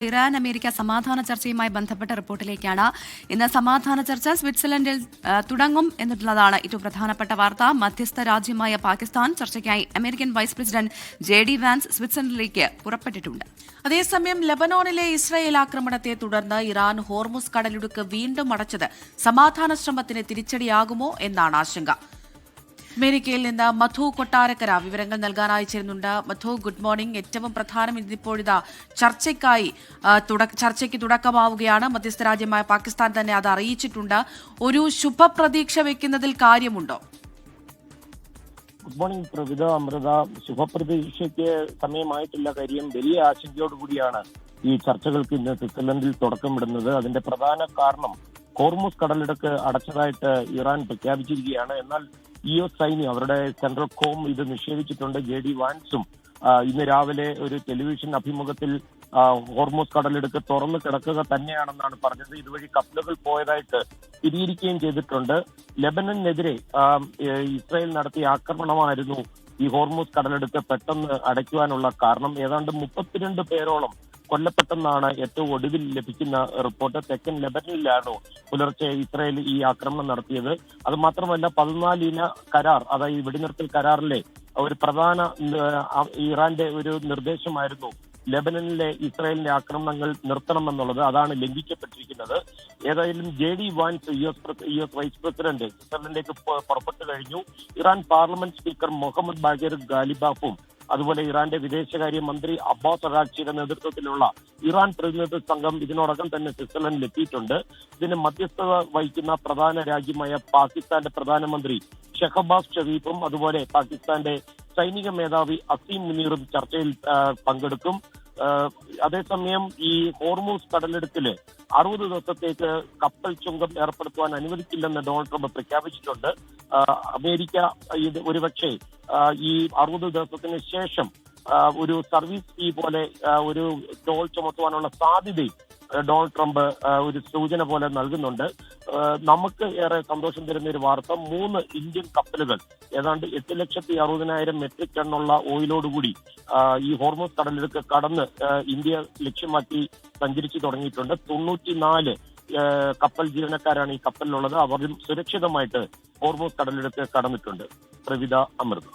Iran America സമാധാന ചർച്ചയുമായി ബന്ധപ്പെട്ട റിപ്പോർട്ടിലേക്കാണ്. ഇന്ന് സമാധാന ചർച്ച സ്വിറ്റ്സർലൻഡിൽ തുടങ്ങും എന്നുള്ളതാണ് ഏറ്റവും പ്രധാനപ്പെട്ട വാർത്ത. മധ്യസ്ഥ രാജ്യമായ പാകിസ്ഥാൻ ചർച്ചയ്ക്കായി American vice president JD Vance സ്വിറ്റ്സർലൻഡിലേക്ക് പുറപ്പെട്ടിട്ടുണ്ട്. അതേസമയം ലബനോണിലെ ഇസ്രായേൽ ആക്രമണത്തെ തുടർന്ന് ഇറാൻ ഹോർമുസ് കടലിടുക്ക് വീണ്ടും അടച്ചത് സമാധാന ശ്രമത്തിന് തിരിച്ചടിയാകുമോ എന്നാണ് ആശങ്ക. അമേരിക്കയിൽ നിന്ന് മധു കൊട്ടാരക്കര വിവരങ്ങൾ നൽകാൻ അയച്ചിരുന്നുണ്ട്. മധു, ഗുഡ് മോർണിംഗ്. ഏറ്റവും പ്രധാനം ഇതിപ്പോഴിതാ ചർച്ചയ്ക്ക് തുടക്കമാവുകയാണ്. മധ്യസ്ഥ രാജ്യമായ പാകിസ്ഥാൻ തന്നെ അത് അറിയിച്ചിട്ടുണ്ട്. ഒരു ശുഭപ്രതീക്ഷ വെക്കുന്നതിൽ കാര്യമുണ്ടോ? Good morning Pravitha, Amritha. ശുഭപ്രതീക്ഷയ്ക്ക് സമയമായിട്ടില്ല. കാര്യം വലിയ ആശങ്കയോടുകൂടിയാണ് ഈ ചർച്ചകൾക്ക് ഇന്ന് സ്വിറ്റ്സർലൻഡിൽ തുടക്കമിടുന്നത്. അതിന്റെ പ്രധാന കാരണം ഹോർമുസ് കടലിടുക്ക് അടച്ചതായിട്ട് ഇറാൻ പ്രഖ്യാപിച്ചിരിക്കുകയാണ്. എന്നാൽ US സൈന്യം അവരുടെ സെൻട്രൽ കോം ഇത് നിഷേധിച്ചിട്ടുണ്ട്. JD വാൻസും ഇന്ന് രാവിലെ ഒരു ടെലിവിഷൻ അഭിമുഖത്തിൽ ഹോർമുസ് കടലിടുക്ക് തുറന്നു കിടക്കുക തന്നെയാണെന്നാണ് പറഞ്ഞത്. ഇതുവഴി കപ്പലുകൾ പോയതായിട്ട് സ്ഥിരീകരിക്കുകയും ചെയ്തിട്ടുണ്ട്. ലെബനനെതിരെ ഇസ്രായേൽ നടത്തിയ ആക്രമണമായിരുന്നു ഈ ഹോർമുസ് കടലിടുക്ക് പെട്ടെന്ന് അടയ്ക്കുവാനുള്ള കാരണം. ഏതാണ്ട് 32 പേരോളം കൊല്ലപ്പെട്ടെന്നാണ് ഏറ്റവും ഒടുവിൽ ലഭിക്കുന്ന റിപ്പോർട്ട്. തെക്കൻ ലെബനനിലാണ് പുലർച്ചെ ഇസ്രായേൽ ഈ ആക്രമണം നടത്തിയത്. അത് മാത്രമല്ല 14 ഇന കരാർ, അതായത് വെടിനിർത്തൽ കരാറിലെ ഒരു പ്രധാന ഇറാന്റെ ഒരു നിർദ്ദേശമായിരുന്നു ലെബനനിലെ ഇസ്രായേലിന്റെ ആക്രമണങ്ങൾ നിർത്തണമെന്നുള്ളത്. അതാണ് ലംഘിക്കപ്പെട്ടിരിക്കുന്നത്. ഏതായാലും JD Vance US vice president സ്വിറ്റ്സർലൻഡിലേക്ക് പുറപ്പെട്ടു കഴിഞ്ഞു. Iran parliament speaker Mohammad Bagher ഗാലിബാഫും അതുപോലെ ഇറാന്റെ വിദേശകാര്യ മന്ത്രി അബ്ബാസ് അറാഗ്ചിയുടെ നേതൃത്വത്തിലുള്ള ഇറാൻ പ്രതിനിധി സംഘം ഇതിനോടകം തന്നെ സ്വിറ്റ്സർലൻഡിൽ എത്തിയിട്ടുണ്ട്. ഇതിന് മധ്യസ്ഥത വഹിക്കുന്ന പ്രധാന രാജ്യമായ പാകിസ്ഥാന്റെ പ്രധാനമന്ത്രി ഷഹബാസ് ഷരീഫും അതുപോലെ പാകിസ്ഥാന്റെ സൈനിക മേധാവി അസീം മുനീറും ചർച്ചയിൽ പങ്കെടുക്കും. അതേസമയം ഈ ഹോർമുസ് കടലിടുക്കില് 60 ദിവസത്തേക്ക് കപ്പൽ ചുങ്കം ഏർപ്പെടുത്തുവാൻ അനുവദിക്കില്ലെന്ന് ഡൊണാൾഡ് ട്രംപ് പ്രഖ്യാപിച്ചിട്ടുണ്ട്. അമേരിക്ക ഇത് ഒരുപക്ഷെ ഈ 60 ദിവസത്തിന് ശേഷം ഒരു സർവീസ് ഫീ പോലെ ഒരു ടോൾ ചുമത്തുവാനുള്ള സാധ്യതയും ഡൊണാൾഡ് ട്രംപ് ഒരു സൂചന പോലെ നൽകുന്നുണ്ട്. നമുക്ക് ഏറെ സന്തോഷം തരുന്ന ഒരു വാർത്ത, 3 ഇന്ത്യൻ കപ്പലുകൾ ഏതാണ്ട് 8,60,000 മെട്രിക് ടണ്ണുള്ള ഓയിലോടുകൂടി ഈ ഹോർമുസ് കടലിടുക്ക് കടന്ന് ഇന്ത്യ ലക്ഷ്യമാക്കി സഞ്ചരിച്ചു തുടങ്ങിയിട്ടുണ്ട്. 94 കപ്പൽ ജീവനക്കാരാണ് ഈ കപ്പലിലുള്ളത്. അവരും സുരക്ഷിതമായിട്ട് ഹോർമുസ് കടലിടുക്ക് കടന്നിട്ടുണ്ട്. പ്രവിത, അമൃത.